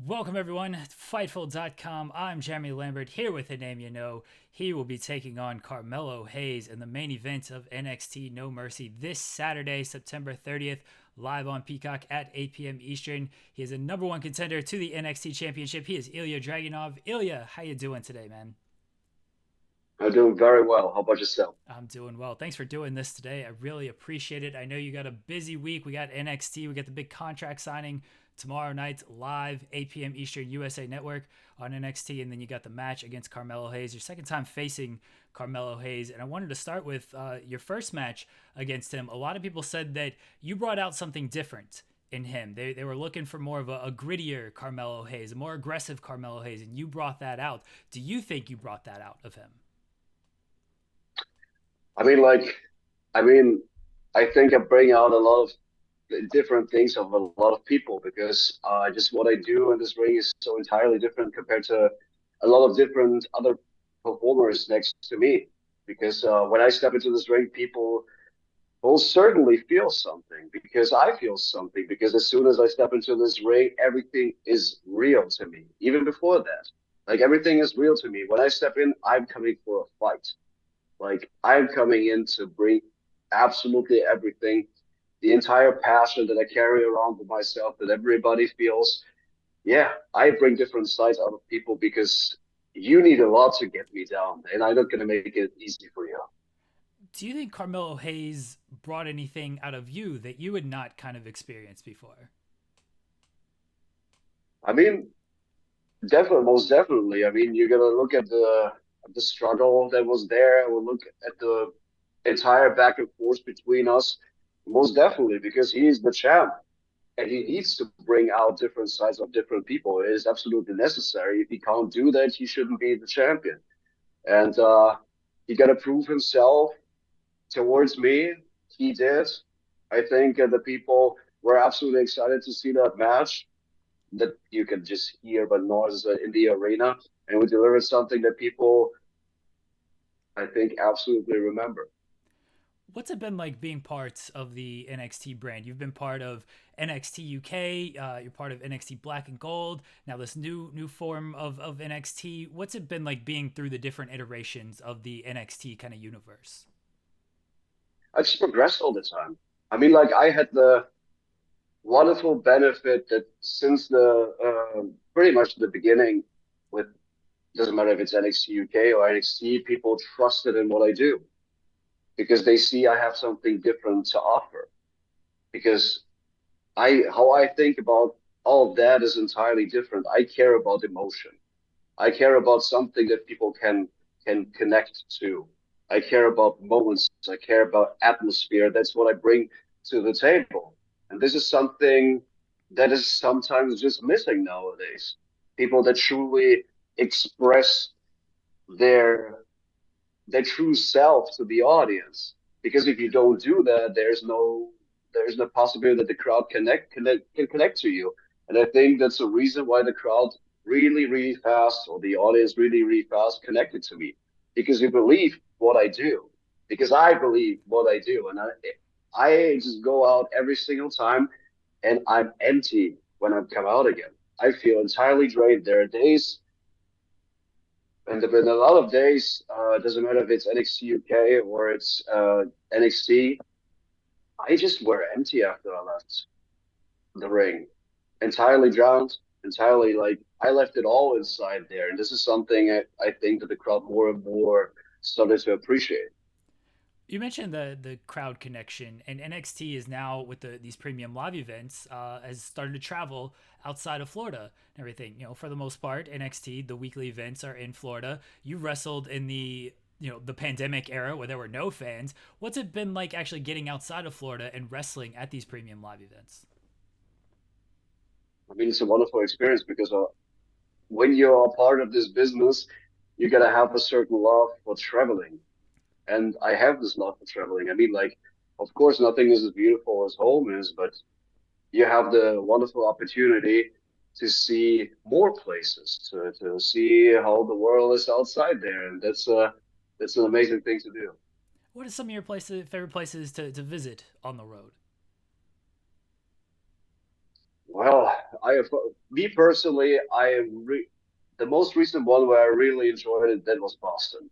Welcome everyone to Fightful.com. I'm Jeremy Lambert here with a name you know. He will be taking on Carmelo Hayes in the main event of NXT No Mercy this Saturday, September 30th, live on Peacock at 8 p.m. Eastern. He is a number one contender to the NXT Championship. He is Ilja Dragunov. Ilja, how you doing today, man? I'm doing very well. How about yourself? I'm doing well. Thanks for doing this today. I really appreciate it. I know you got a busy week. We got NXT. We got the big contract signing tomorrow night live, 8 p.m. Eastern, USA Network on NXT. And then you got the match against Carmelo Hayes, your second time facing Carmelo Hayes. And I wanted to start with your first match against him. A lot of people said that you brought out something different in him. They were looking for more of a grittier Carmelo Hayes, a more aggressive Carmelo Hayes, and you brought that out. Do you think you brought that out of him? I mean, like, I mean, I think I bring out a lot of different things of a lot of people because just what I do in this ring is so entirely different compared to a lot of different other performers next to me. Because when I step into this ring, people will certainly feel something because I feel something. Because as soon as I step into this ring, everything is real to me. Even before that, like everything is real to me. When I step in, I'm coming for a fight. Like I'm coming in to bring absolutely everything, the entire passion that I carry around with myself that everybody feels. Yeah, I bring different sides out of people because you need a lot to get me down, and I'm not gonna make it easy for you. Do you think Carmelo Hayes brought anything out of you that you had not kind of experienced before? I mean, definitely, most definitely. I mean, you're gonna look at the struggle that was there. We'll look at the entire back and forth between us, most definitely, because he's the champ. And he needs to bring out different sides of different people. It is absolutely necessary. If he can't do that, he shouldn't be the champion. And he got to prove himself towards me. He did. I think the people were absolutely excited to see that match that you can just hear but noise in the arena. And we delivered something that people, I think, absolutely remember. What's it been like being part of the NXT brand? You've been part of NXT UK, you're part of NXT Black and Gold, now this new form of NXT. What's it been like being through the different iterations of the NXT kind of universe? I just progressed all the time. I mean, like, I had the wonderful benefit that since the pretty much the beginning with doesn't matter if it's NXT UK or NXT, people trusted in what I do because they see I have something different to offer. Because I how I think about all of that is entirely different. I care about emotion. I care about something that people can connect to. I care about moments. I care about atmosphere. That's what I bring to the table. And this is something that is sometimes just missing nowadays. People that truly express their their true self to the audience. Because if you don't do that, there's no possibility that the crowd can connect to you. And I think that's the reason why the crowd really fast or the audience really fast connected to me because you believe what I do. Because I believe what I do, and I just go out every single time, and I'm empty when I come out again. I feel entirely drained. There are days and there have been a lot of days, it doesn't matter if it's NXT UK or it's NXT, I just were empty after I left the ring. Entirely drowned, entirely like I left it all inside there. And this is something I think that the crowd more and more started to appreciate. You mentioned the crowd connection, and NXT is now with these premium live events has started to travel outside of Florida and everything. You know, for the most part, NXT the weekly events are in Florida. You wrestled in the pandemic era where there were no fans. What's it been like actually getting outside of Florida and wrestling at these premium live events? I mean, it's a wonderful experience because when you're a part of this business, you gotta have a certain love for traveling. And I have this love for traveling. I mean, like, of course, nothing is as beautiful as home is, but you have the wonderful opportunity to see more places, to see how the world is outside there, and that's an amazing thing to do. What are some of your favorite places to visit on the road? Well, me personally, the most recent one where I really enjoyed it, that was Boston.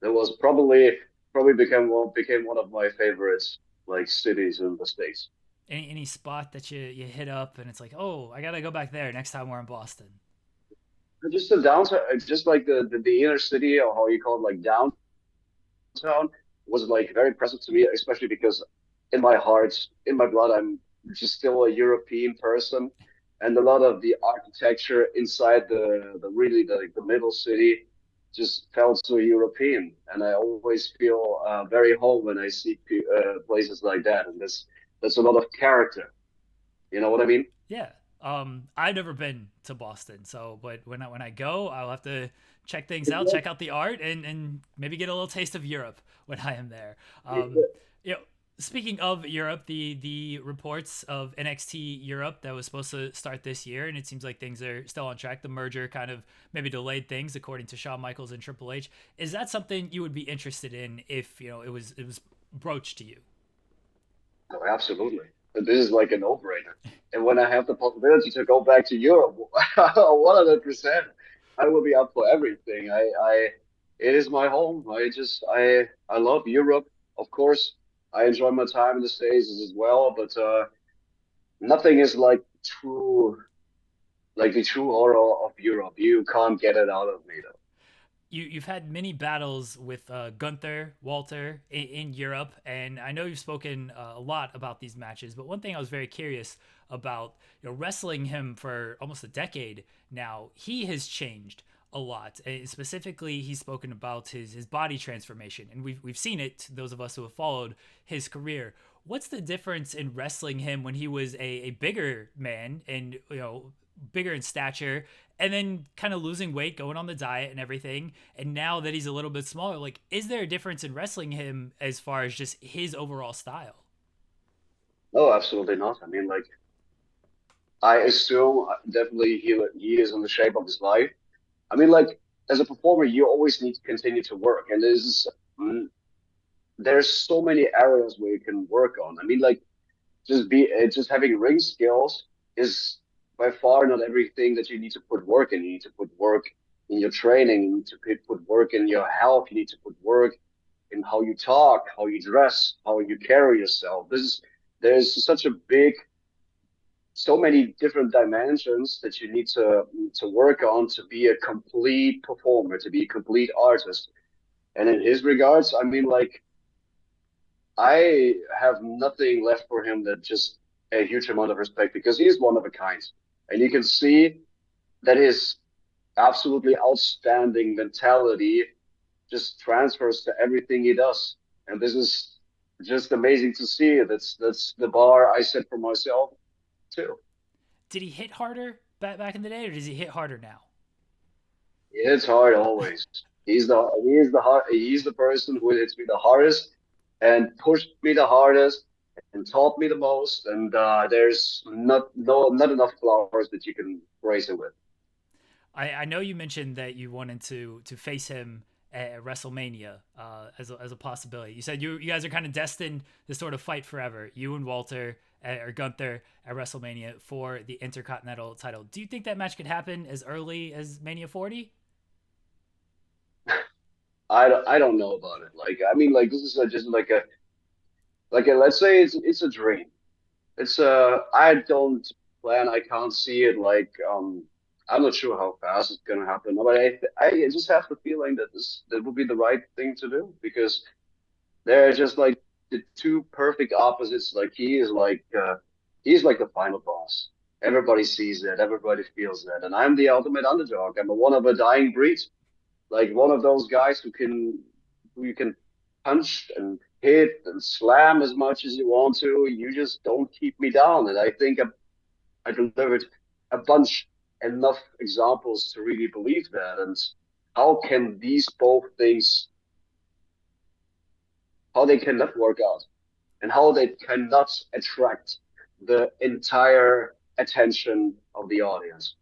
That was probably became one of my favorites, like, cities in the States. Any spot that you hit up and it's like, oh, I gotta go back there next time we're in Boston. Just the downtown, just like the inner city, or how you call it, like downtown, was like very present to me, especially because in my heart, in my blood, I'm just still a European person, and a lot of the architecture inside the really the middle city just felt so European, and I always feel very home when I see places like that, and there's a lot of character. You know what I mean? Yeah. I've never been to Boston, so but when I go, I'll have to check things out, check out the art, and maybe get a little taste of Europe when I am there. You know, speaking of Europe, the reports of NXT Europe that was supposed to start this year, and it seems like things are still on track. The merger kind of maybe delayed things, according to Shawn Michaels and Triple H. Is that something you would be interested in if it was broached to you? Oh, absolutely. And this is like a no-brainer. And when I have the possibility to go back to Europe, 100%, I will be up for everything. It is my home. I love Europe. Of course, I enjoy my time in the States as well, but nothing is like the true aura of Europe. You can't get it out of me, though. You've had many battles with Gunther, Walter in Europe, and I know you've spoken a lot about these matches. But one thing I was very curious about, wrestling him for almost a decade now, he has changed a lot. Specifically, he's spoken about his body transformation, and we've seen it. Those of us who have followed his career. What's the difference in wrestling him when he was a bigger man and bigger in stature, and then kind of losing weight, going on the diet and everything, and now that he's a little bit smaller, like, is there a difference in wrestling him as far as just his overall style? No, absolutely not. I mean, like, I assume definitely he is in the shape of his life. I mean, like, as a performer, you always need to continue to work, and mm, there's so many areas where you can work on. I mean, like, just having ring skills is by far not everything that you need to put work in. You need to put work in your training. You need to put work in your health. You need to put work in how you talk, how you dress, how you carry yourself. There's such a big, so many different dimensions that you need to work on to be a complete performer, to be a complete artist. And in his regards, I mean, like, I have nothing left for him that just a huge amount of respect, because he is one of a kind. And you can see that his absolutely outstanding mentality just transfers to everything he does. And this is just amazing to see. That's the bar I set for myself too. Did he hit harder back in the day, or does he hit harder now? It's hard always. He's the person who hits me the hardest and pushed me the hardest and taught me the most. And there's not enough flowers that you can praise him with. I know you mentioned that you wanted to face him at WrestleMania as a possibility. You said you guys are kind of destined to sort of fight forever, you and Walter or Gunther at WrestleMania for the Intercontinental title. Do you think that match could happen as early as Mania 40? I don't know about it. Like, I mean, like, this is just like a, let's say it's a dream. I don't plan. I can't see it. Like, I'm not sure how fast it's gonna happen, but I just have the feeling that that would be the right thing to do, because they're just like the two perfect opposites. Like, he's like the final boss. Everybody sees that. Everybody feels that. And I'm the ultimate underdog. I'm a one of a dying breed, like one of those guys who you can punch and hit and slam as much as you want to. You just don't keep me down. And I think I delivered a bunch enough examples to really believe that. And how can these both things, how they cannot work out, and how they cannot attract the entire attention of the audience?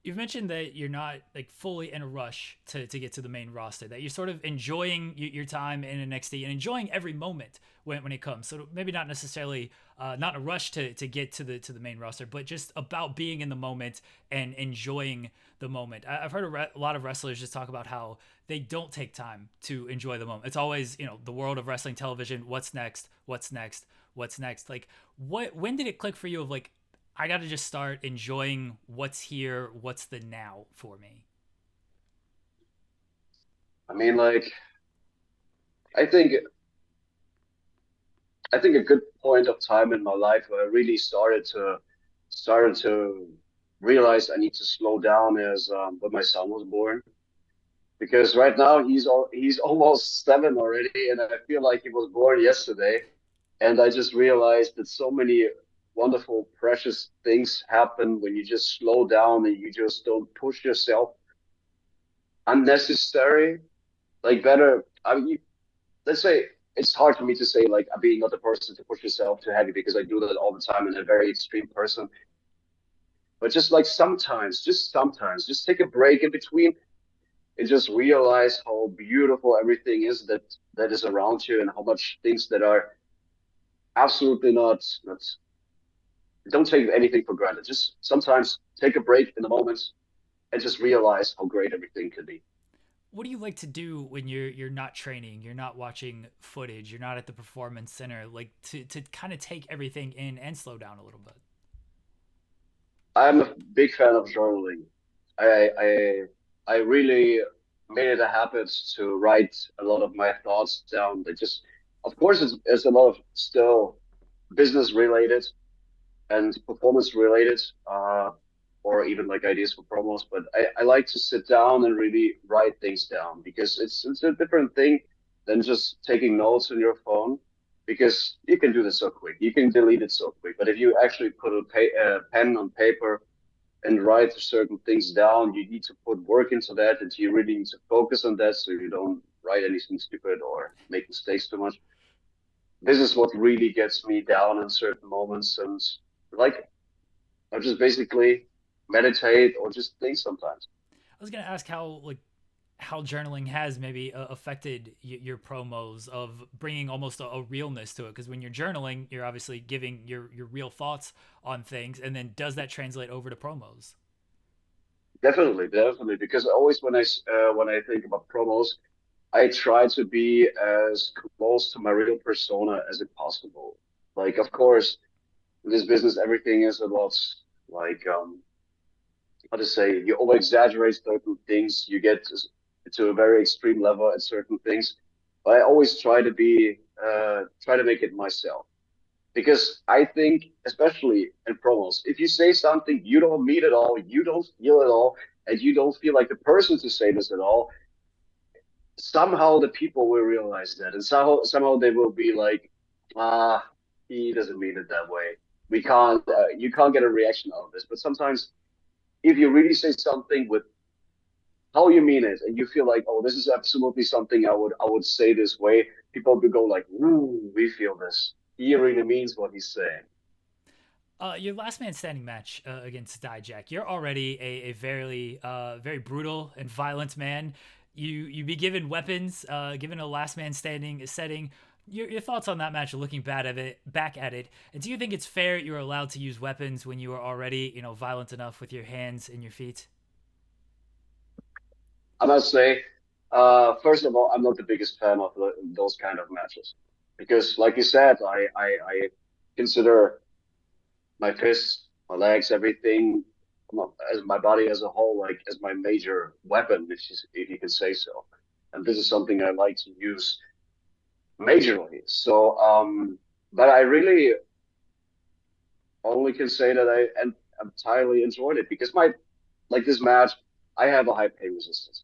You've mentioned that you're not like fully in a rush to get to the main roster, that you're sort of enjoying your time in NXT and enjoying every moment when it comes. So maybe not necessarily not in a rush to get to the main roster, but just about being in the moment and enjoying the moment. I've heard a lot of wrestlers just talk about how they don't take time to enjoy the moment. It's always, the world of wrestling television. What's next? What's next? What's next? Like, when did it click for you of like, I got to just start enjoying what's here, what's the now for me? I mean, like, I think I think a good point of time in my life where I really started to realize I need to slow down is when my son was born. Because right now he's almost 7 already, and I feel like he was born yesterday. And I just realized that so many wonderful, precious things happen when you just slow down and you just don't push yourself unnecessary. Like better, I mean, let's say it's hard for me to say like I'm being not the person to push yourself too heavy because I do that all the time and a very extreme person. But just like sometimes, just take a break in between and just realize how beautiful everything is that is around you and how much things that are absolutely not don't take anything for granted. Just sometimes take a break in the moment and just realize how great everything could be. What do you like to do when you're not training, you're not watching footage, you're not at the performance center, like to kind of take everything in and slow down a little bit? I'm a big fan of journaling. I really made it a habit to write a lot of my thoughts down. They just, of course, it's a lot of still business related and performance related, or even like ideas for promos. But I like to sit down and really write things down because it's a different thing than just taking notes on your phone. Because you can do this so quick, you can delete it so quick. But if you actually put a pen on paper and write certain things down, you need to put work into that, and you really need to focus on that so you don't write anything stupid or make mistakes too much. This is what really gets me down in certain moments, and like I just basically meditate or just think sometimes. I was gonna ask how journaling has maybe affected your promos of bringing almost a realness to it, because when you're journaling you're obviously giving your real thoughts on things, and then does that translate over to promos? Definitely, definitely, because always when I think about promos, I try to be as close to my real persona as it possible. Like, of course, in this business, everything is a lot like how to say, you over exaggerate certain things, you get to a very extreme level at certain things. But I always try to make it myself because I think, especially in promos, if you say something you don't mean at all, you don't feel at all, and you don't feel like the person to say this at all, somehow the people will realize that, and somehow they will be like, ah, he doesn't mean it that way. We can't, you can't get a reaction out of this. But sometimes, if you really say something with how you mean it, and you feel like, oh, this is absolutely something I would say this way, people will go like, ooh, we feel this. He really means what he's saying. Your last man standing match against Dijak, you're already a very very brutal and violent man. You be given weapons, given a last man standing setting. Your thoughts on that match, looking back at it, and do you think it's fair you're allowed to use weapons when you are already violent enough with your hands and your feet? I must say, first of all, I'm not the biggest fan of those kind of matches because, like you said, I consider my fists, my legs, everything, as my body as a whole, like as my major weapon, if you can say so. And this is something I like to use majorly. So, but I really only can say that I entirely enjoyed it because like this match, I have a high pain resistance.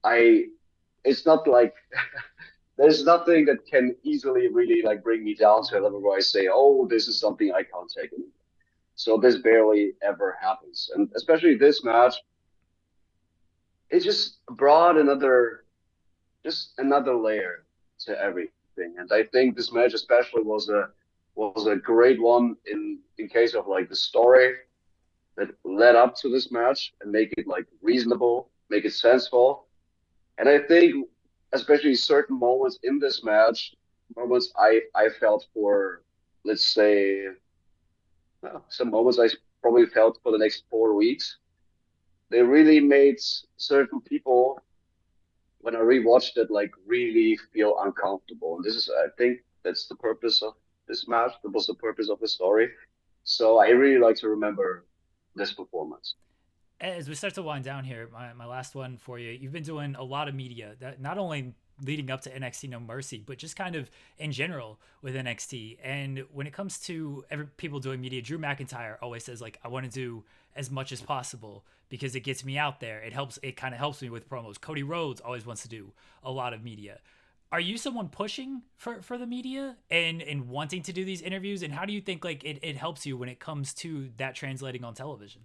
I it's not like there's nothing that can easily really like bring me down to a level where I say, oh, this is something I can't take anymore. So this barely ever happens, and especially this match, it just brought another layer to everything. And I think this match especially was a great one in case of like the story. that led up to this match and make it like reasonable, make it sensible. And I think especially certain moments in this match, moments I felt for, let's say, well, some moments I probably felt for the next 4 weeks. They really made certain people, when I rewatched it, like really feel uncomfortable. And this is, I think, that's the purpose of this match. That was the purpose of the story. So I really like to remember this performance. As we start to wind down here, my last one for you. You've been doing a lot of media, that not only leading up to NXT No Mercy, but just kind of in general with NXT. And when it comes to people doing media, Drew McIntyre always says like, I want to do as much as possible because it gets me out there. It helps. It kind of helps me with promos. Cody Rhodes always wants to do a lot of media. Are you someone pushing for the media and wanting to do these interviews? And how do you think like it helps you when it comes to that translating on television?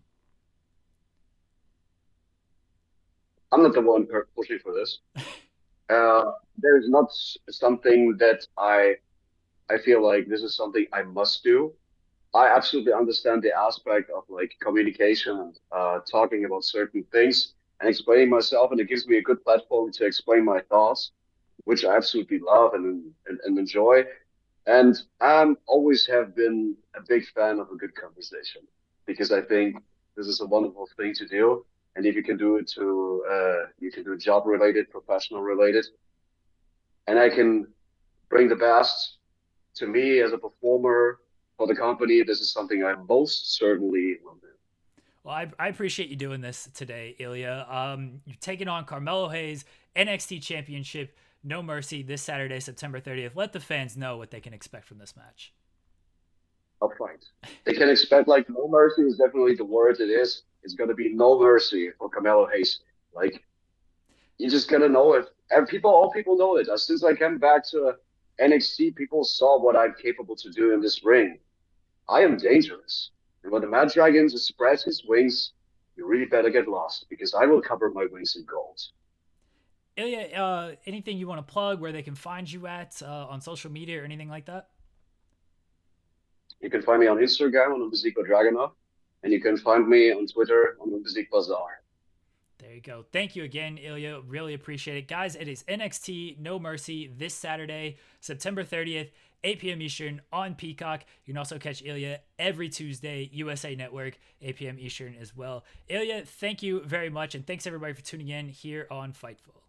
I'm not the one pushing for this. There's not something that I feel like this is something I must do. I absolutely understand the aspect of like communication and talking about certain things and explaining myself, and it gives me a good platform to explain my thoughts, which I absolutely love and enjoy. And I'm always have been a big fan of a good conversation because I think this is a wonderful thing to do. And if you can do it you can do job related, professional related, and I can bring the best to me as a performer for the company. This is something I most certainly will do. Well, I appreciate you doing this today, Ilya. You're taking on Carmelo Hayes, NXT Championship, No Mercy this Saturday, September 30th. Let the fans know what they can expect from this match. Upright. They can expect like no mercy is definitely the word it is. It's gonna be no mercy for Carmelo Hayes. Like you just gotta know it. And all people know it. Since I came back to NXT, people saw what I'm capable to do in this ring. I am dangerous. And when the Mad Dragon spreads his wings, you really better get lost because I will cover my wings in gold. Ilya, anything you want to plug where they can find you at on social media or anything like that? You can find me on Instagram on Ilja Dragunov, and you can find me on Twitter on Ilja Bazaar. There you go. Thank you again, Ilya. Really appreciate it. Guys, it is NXT No Mercy this Saturday, September 30th, 8 p.m. Eastern on Peacock. You can also catch Ilya every Tuesday, USA Network, 8 p.m. Eastern as well. Ilya, thank you very much. And thanks everybody for tuning in here on Fightful.